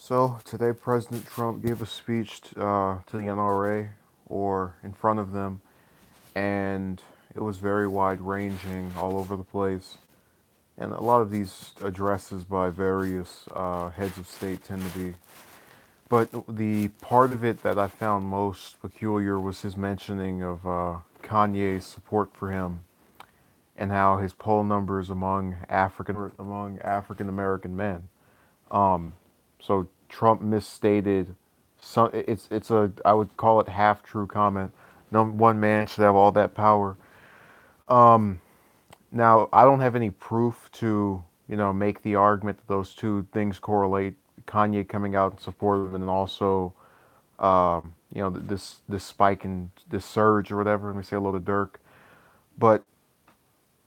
So today, President Trump gave a speech to the NRA or in front of them, and it was very wide ranging, all over the place. And a lot of these addresses by various heads of state tend to be. But the part of it that I found most peculiar was his mentioning of Kanye's support for him and how his poll numbers among African American men. Um, so Trump misstated some. It's a, I would call it half true comment. No one man should have all that power. Um, Now I don't have any proof to make the argument that those two things correlate. Kanye coming out in support of it, and also this spike in this surge or whatever. Let me say hello to Dirk. But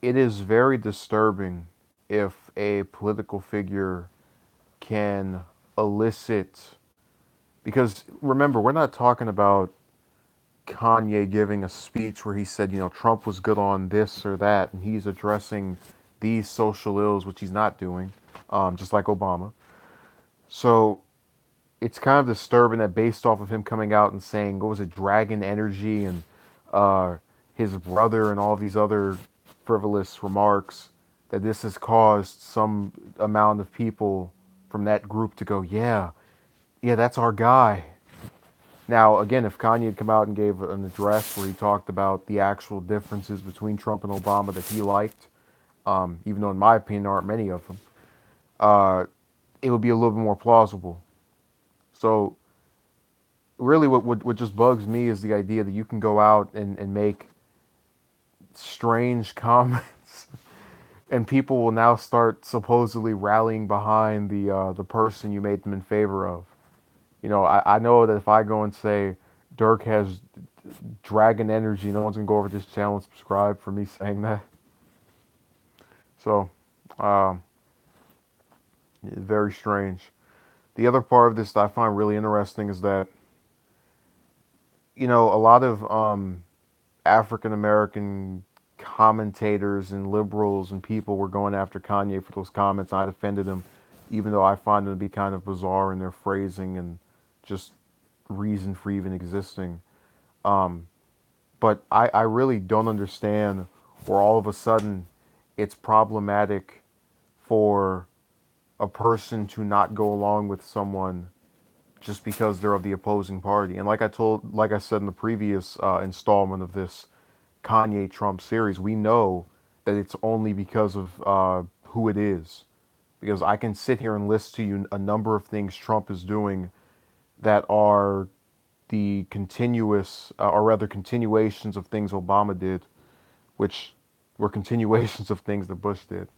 it is very disturbing if a political figure can elicit, because remember, we're not talking about Kanye giving a speech where he said, Trump was good on this or that, and he's addressing these social ills, which he's not doing, just like Obama. So it's kind of disturbing that based off of him coming out and saying, what was it, Dragon Energy and uh, his brother and all these other frivolous remarks, that this has caused some amount of people from that group to go, yeah, yeah, that's our guy. Now, again, if Kanye had come out and gave an address where he talked about the actual differences between Trump and Obama that he liked, even though in my opinion there aren't many of them, uh, it would be a little bit more plausible. So, really, what just bugs me is the idea that you can go out and make strange comments, and people will now start supposedly rallying behind the person you made them in favor of. I know that if I go and say Dirk has Dragon Energy, no one's gonna go over to this channel and subscribe for me saying that. So, um, very strange. The other part of this that I find really interesting is that a lot of African American commentators and liberals and people were going after Kanye for those comments. I defended him, even though I find them to be kind of bizarre in their phrasing and just reason for even existing. Um, but I really don't understand where all of a sudden it's problematic for a person to not go along with someone just because they're of the opposing party. And like I said in the previous installment of this Kanye Trump series, we know that it's only because of who it is. Because I can sit here and list to you a number of things Trump is doing that are the continuous, or rather continuations of things Obama did, which were continuations of things that Bush did.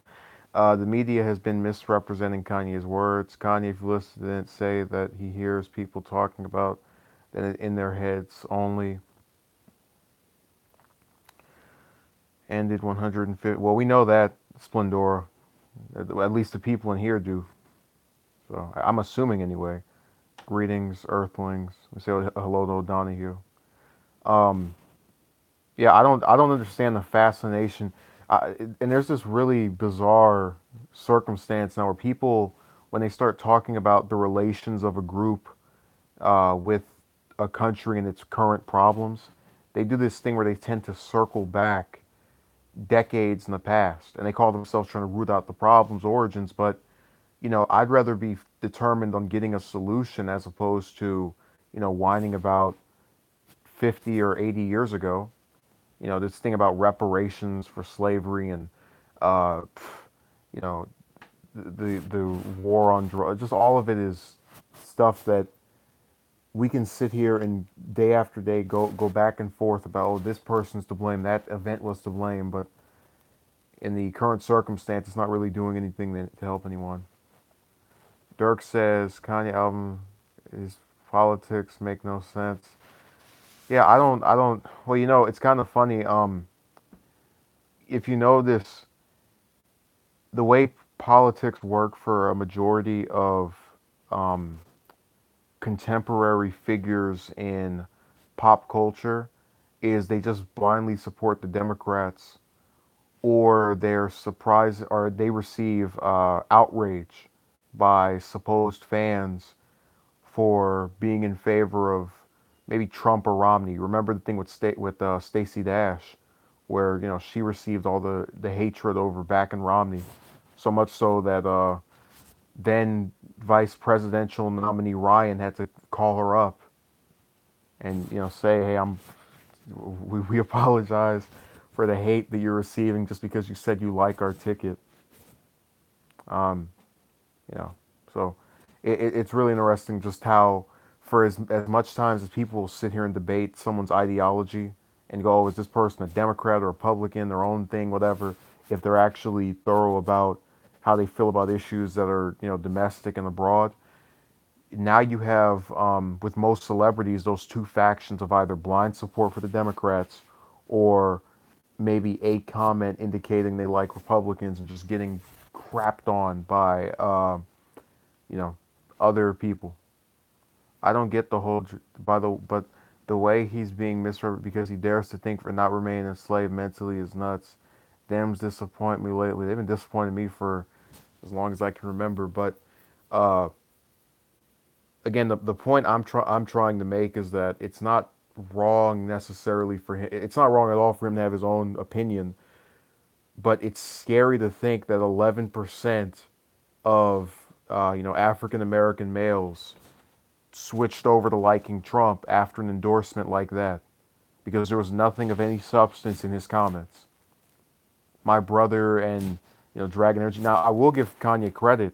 The media has been misrepresenting Kanye's words. Kanye, if you listen, didn't say that he hears people talking about that in their heads only. Ended 150. Well, we know that, Splendora. At least the people in here do. So I'm assuming anyway. Greetings, Earthlings. We say hello to O'Donohue. Um, yeah, I don't understand the fascination. And there's this really bizarre circumstance now where people, when they start talking about the relations of a group with a country and its current problems, they do this thing where they tend to circle back decades in the past, and they call themselves trying to root out the problem's origins. But I'd rather be determined on getting a solution as opposed to whining about 50 or 80 years ago. This thing about reparations for slavery and uh, you know the war on drugs. Just all of it is stuff that we can sit here and day after day go back and forth about, oh, this person's to blame, that event was to blame, but in the current circumstance, it's not really doing anything to help anyone. Dirk says Kanye album is politics make no sense. Yeah, I don't. Well, it's kind of funny. If you know this, the way politics work for a majority of um, contemporary figures in pop culture is they just blindly support the Democrats, or they're surprised, or they receive outrage by supposed fans for being in favor of maybe Trump or Romney. Remember the thing with Stacey Dash, where she received all the hatred over back in Romney, so much so that then vice presidential nominee Ryan had to call her up and say, hey, we apologize for the hate that you're receiving just because you said you like our ticket. Um, you know, so it's really interesting just how for as much times as people will sit here and debate someone's ideology and go, oh, is this person a Democrat or Republican, their own thing, whatever, if they're actually thorough about how they feel about issues that are domestic and abroad. Now you have, with most celebrities, those two factions of either blind support for the Democrats or maybe a comment indicating they like Republicans and just getting crapped on by, you know, other people. I don't get the whole, but the way he's being misrepresented because he dares to think for not remaining enslaved mentally is nuts. Them's disappoint me lately. They've been disappointing me for as long as I can remember. But uh, again, the point I'm trying to make is that it's not wrong necessarily for him. It's not wrong at all for him to have his own opinion, but it's scary to think that 11% of African American males switched over to liking Trump after an endorsement like that because there was nothing of any substance in his comments. My brother and Dragon Energy. Now I will give Kanye credit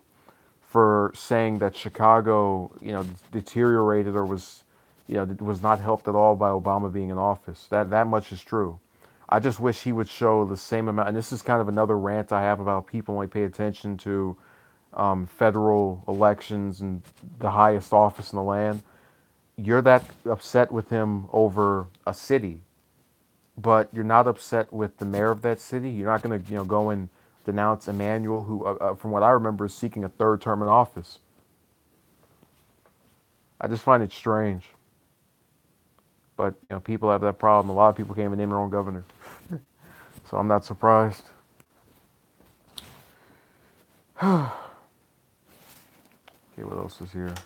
for saying that Chicago, deteriorated or was not helped at all by Obama being in office. That much is true. I just wish he would show the same amount. And this is kind of another rant I have about people only pay attention to federal elections and the highest office in the land. You're that upset with him over a city, but you're not upset with the mayor of that city. You're not going to go and denounce Emmanuel, who, from what I remember, is seeking a third term in office. I just find it strange. But people have that problem. A lot of people can't even name their own governor, so I'm not surprised. Okay, what else is here? Let's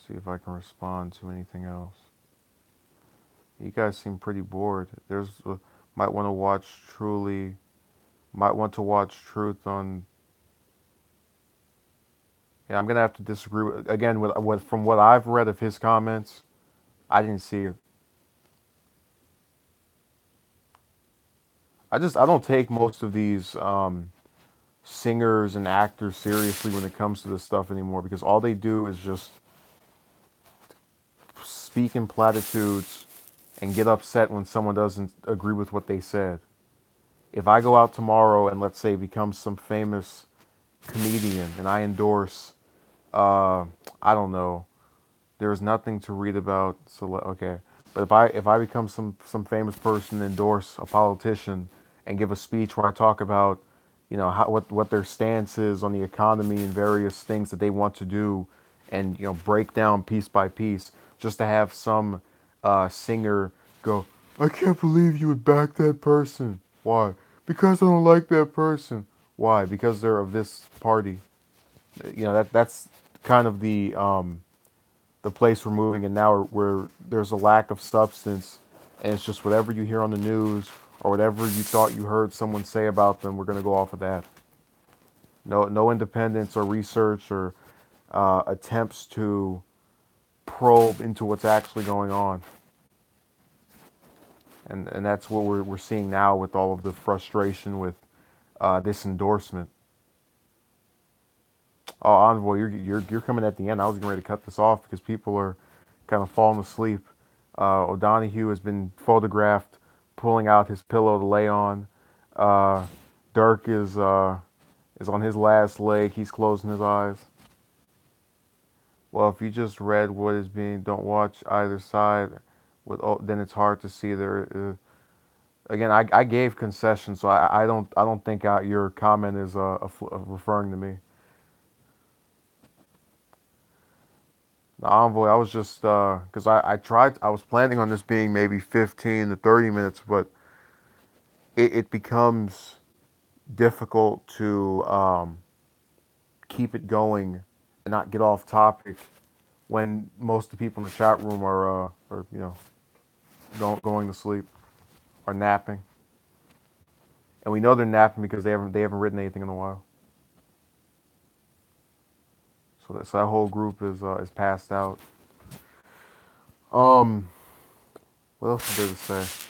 see if I can respond to anything else. You guys seem pretty bored. Might want to watch Truly. Might want to watch Truth on. Yeah, I'm gonna have to disagree again with from what I've read of his comments. I didn't see it. I don't take most of these singers and actors seriously when it comes to this stuff anymore because all they do is just speak in platitudes and get upset when someone doesn't agree with what they said. If I go out tomorrow and let's say become some famous comedian and I endorse, uh, I don't know, there's nothing to read about. So okay, but if I become some famous person, endorse a politician, and give a speech where I talk about, what their stance is on the economy and various things that they want to do, and break down piece by piece, just to have some singer go, I can't believe you would back that person. Why? Because I don't like that person. Why? Because they're of this party. That's kind of the place we're moving in now where there's a lack of substance and it's just whatever you hear on the news or whatever you thought you heard someone say about them, we're going to go off of that. No independence or research or attempts to probe into what's actually going on. And that's what we're seeing now with all of the frustration with this endorsement. Oh, Envoy, you're coming at the end. I was getting ready to cut this off because people are kind of falling asleep. O'Donohue has been photographed pulling out his pillow to lay on. Uh, Dirk is on his last leg. He's closing his eyes. Well, if you just read what is being, don't watch either side. Then it's hard to see there. Again, I gave concessions, so I don't think your comment is referring to me. The Envoy, I was just because I was planning on this being maybe 15 to 30 minutes, but it becomes difficult to keep it going and not get off topic when most of the people in the chat room are going to sleep or napping, and we know they're napping because they haven't written anything in a while. So that whole group is passed out. Um, what else is there to say?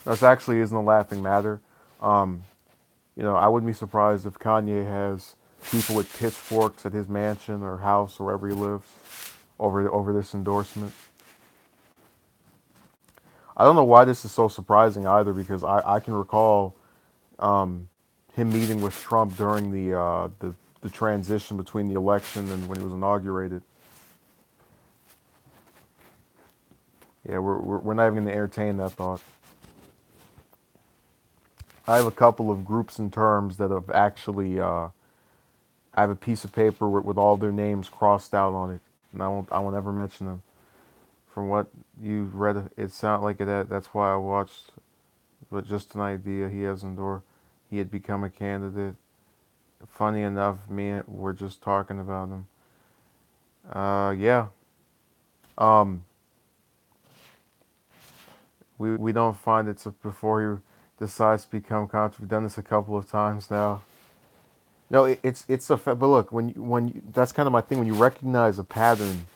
This actually isn't a laughing matter. Um, I wouldn't be surprised if Kanye has people with pitchforks at his mansion or house or wherever he lives over this endorsement. I don't know why this is so surprising either, because I can recall um, him meeting with Trump during the transition between the election and when he was inaugurated. Yeah, we're not even going to entertain that thought. I have a couple of groups and terms that have actually. I have a piece of paper with all their names crossed out on it, and I won't ever mention them. From what you read, it sounded like it. That's why I watched. But just an idea, he has endorsed. He had become a candidate. Funny enough, me and we're just talking about him. Yeah. Um, we don't find it before he decides to become controversial. We've done this a couple of times now. No, it's a but look, that's kind of my thing. When you recognize a pattern,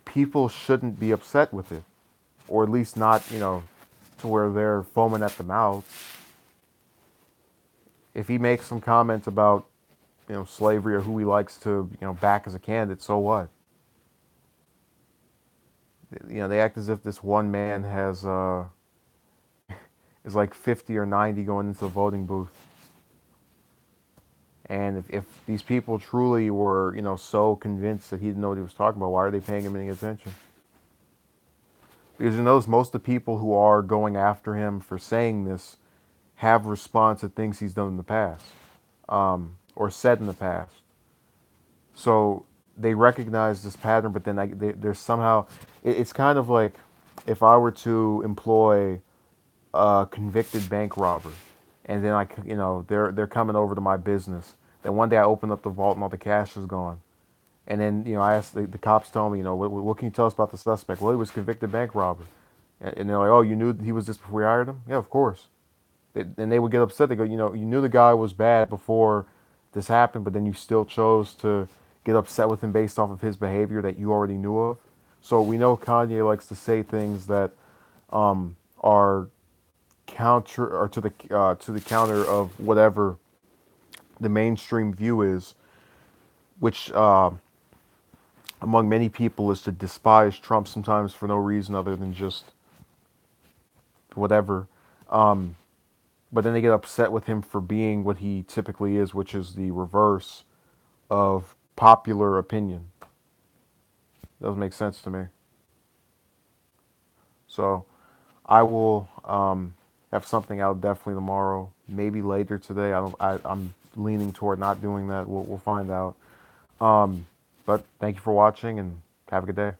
people shouldn't be upset with it, or at least not, to where they're foaming at the mouth. If he makes some comments about, slavery or who he likes to, back as a candidate, so what? They act as if this one man is like 50 or 90 going into the voting booth. And if these people truly were, so convinced that he didn't know what he was talking about, why are they paying him any attention? Because most of the people who are going after him for saying this have response to things he's done in the past, or said in the past. So they recognize this pattern, but then there's somehow it's kind of like if I were to employ a convicted bank robber, and then they're coming over to my business. Then one day I open up the vault and all the cash is gone. And then I asked the cops, tell me, what can you tell us about the suspect? Well, he was a convicted bank robber. And they're like, oh, you knew he was this before you hired him? Yeah, of course. And they would get upset. They go, you knew the guy was bad before this happened, but then you still chose to get upset with him based off of his behavior that you already knew of. So we know Kanye likes to say things that are counter or to the counter of whatever the mainstream view is, which among many people is to despise Trump sometimes for no reason other than just whatever. Um, but then they get upset with him for being what he typically is, which is the reverse of popular opinion. Doesn't make sense to me. So I will have something out definitely tomorrow, maybe later today. I'm leaning toward not doing that. We'll find out. Um, but thank you for watching and have a good day.